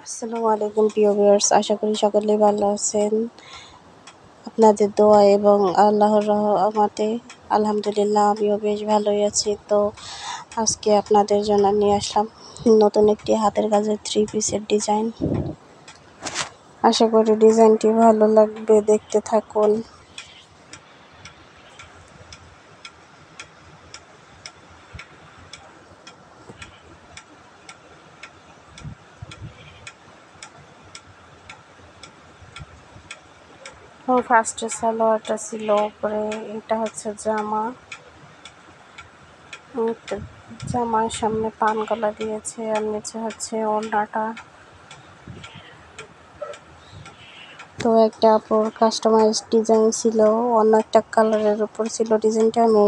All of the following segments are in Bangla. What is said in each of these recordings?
আসসালামু আলাইকুম প্রিয় ভিউয়ার্স, আশা করি সকলেই ভালো আছেন। আপনাদের দোয়া এবং আল্লাহর রহমতে আলহামদুলিল্লাহ আমিও বেশ ভালোই আছি। তো আজকে আপনাদের জন্য নিয়ে আসলাম নতুন একটি হাতের কাজের 3 পিসের ডিজাইন। আশা করি ডিজাইনটি ভালো লাগবে, দেখতে থাকুন। ফার্স্টে সালোয়ারটা ছিল উপরে, এটা হচ্ছে জামা। জামার সামনে পান গলা দিয়েছে আর নিচে হচ্ছে ওড়নাটা। তো একটা আপুর কাস্টমাইজ ডিজাইন ছিল, অন্য একটা কালারের উপর ছিল ডিজাইনটা। আমি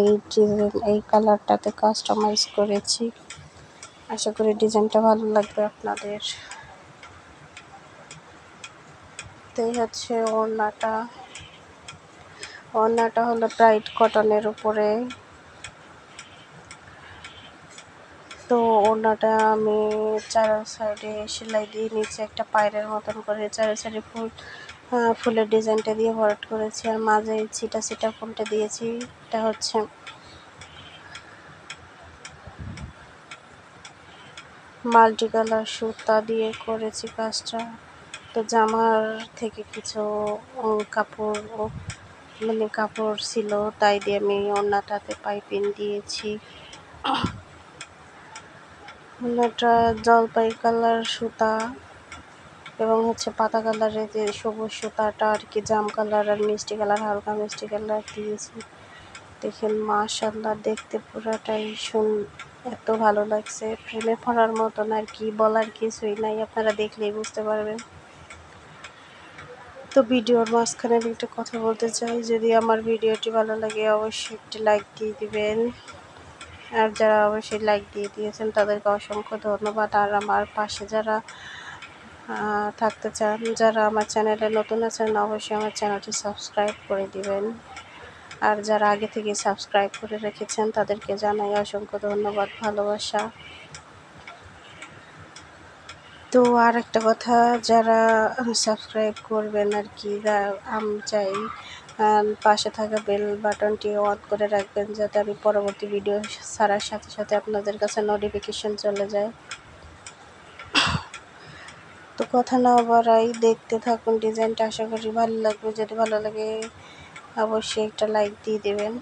এই কালারটাতে কাস্টমাইজ করেছি। আশা করি ডিজাইনটা ভালো লাগবে আপনাদের। তো এই হচ্ছে ওড়নাটা হলো ব্রাইট কটনের উপরে। তো ওড়নাটা আমি চার সাইডে সেলাই দিয়ে নিচে একটা পায়রের মতন করে চার সাইডে ফুলের ডিজাইনটা দিয়ে ভরাট করেছি, আর মাঝে ছিটা ফুলটা দিয়েছি। এটা হচ্ছে মাল্টি কালার সুতা দিয়ে করেছি কাজটা। তো জামার থেকে কিছু কাপড় ছিল, তাই দিয়ে আমি ওড়নাটাতে পাইপিং দিয়েছি। ওড়নাটা জলপাই কালার সুতা এবং হচ্ছে পাতা কালারের যে সবুজ সুতাটা আর কি, জাম কালার আর মিষ্টি কালার, হালকা মিষ্টি কালার দিয়েছি। দেখেন মাশাআল্লাহ, দেখতে পুরাটাই এত ভালো লাগছে, প্রেমে পড়ার মতন আর কি, বলার কিছুই নাই, আপনারা দেখলেই বুঝতে পারবেন। তো ভিডিওর মাঝখানে আমি একটা কথা বলতে চাই, যদি আমার ভিডিওটি ভালো লাগে অবশ্যই একটি লাইক দিয়ে দিবেন। আর যারা অবশ্যই লাইক দিয়ে দিয়েছেন তাদেরকে অসংখ্য ধন্যবাদ। আর আমার পাশে যারা থাকতে চান, যারা আমার চ্যানেলে নতুন আছেন, অবশ্যই আমার চ্যানেলটি সাবস্ক্রাইব করে দিবেন। আর যারা আগে থেকে সাবস্ক্রাইব করে রেখেছেন তাদেরকে জানাই অসংখ্য ধন্যবাদ, ভালোবাসা। তো আর একটা কথা, যারা সাবস্ক্রাইব করবেন আর কি, আমি চাই পাশে থাকা বেল বাটনটি অন করে রাখবেন, যাতে আমি পরবর্তী ভিডিও ছাড়ার সাথে সাথে আপনাদের কাছে নোটিফিকেশন চলে যায়। তো কথা না বাড়াই, দেখতে থাকুন ডিজাইনটা, আশা করি ভালো লাগবে। যদি ভালো লাগে অবশ্যই একটা লাইক দিয়ে দেবেন।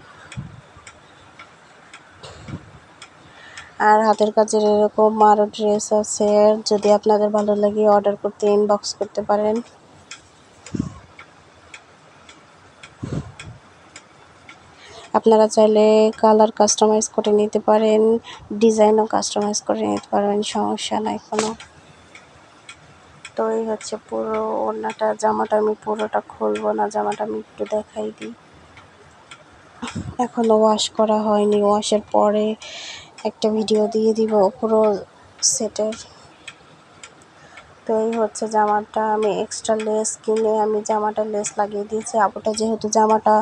আর হাতের কাজের এরকম আরও ড্রেস আছে, যদি আপনাদের ভালো লাগে অর্ডার করতে ইনবক্স করতে পারেন। আপনারা চাইলে কালার কাস্টমাইজ করে নিতে পারেন, ডিজাইনও কাস্টমাইজ করে নিতে পারবেন, সমস্যা নাই কোনো। তো এই হচ্ছে পুরো ওড়নাটা। জামাটা আমি পুরোটা খুলবো না, জামাটা আমি একটু দেখাই দিই। এখনও ওয়াশ করা হয়নি, ওয়াশের পরে একটা ভিডিও দিয়ে দিব পুরো সেটের। তো এই হচ্ছে জামাটা, আমি এক্সট্রা লেস কিনে আমি জামাটা লেস লাগিয়ে দিয়েছি। আপুটা যেহেতু জামাটা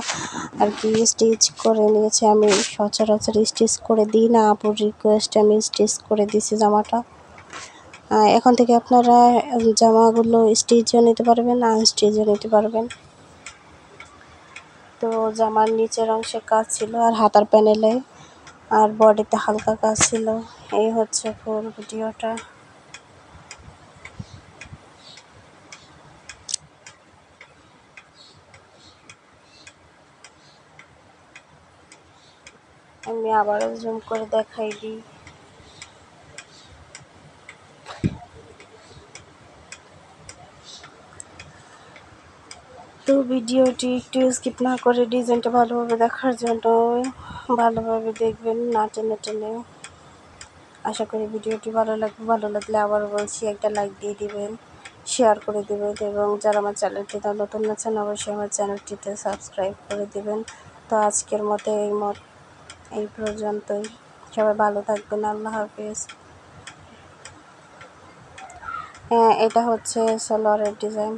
আর কি স্টিচ করে নিয়েছে, আমি সচরাচর স্টিচ করে দিই না, আপুর রিকোয়েস্টে আমি স্টিচ করে দিয়েছি জামাটা। এখন থেকে আপনারা জামাগুলো স্টিচও নিতে পারবেন, আনস্টিচও নিতে পারবেন। তো জামার নিচের অংশে কাজ ছিল, আর হাতার প্যানেলে আর বডিতে হালকা কাজ ছিল। এই হচ্ছে ফুল ভিডিওটা। আমি আবারও জুম করে দেখাই দিই। তো ভিডিওটি একটু স্কিপ না করে ডিজাইনটা ভালোভাবে দেখার জন্য ভালোভাবে দেখবেন, না টেনে টেনে। আশা করি ভিডিওটি ভালো লাগবে। ভালো লাগলে আবার বলছি একটা লাইক দিয়ে দিবেন, শেয়ার করে দিবেন, এবং যারা আমার চ্যানেলটিতে নতুন আছেন অবশ্যই আমার চ্যানেলটিতে সাবস্ক্রাইব করে দিবেন। তো আজকের মতো এই পর্যন্তই। সবাই ভালো থাকবেন, আল্লাহ হাফেজ। হ্যাঁ, এটা হচ্ছে সালোয়ারের ডিজাইন।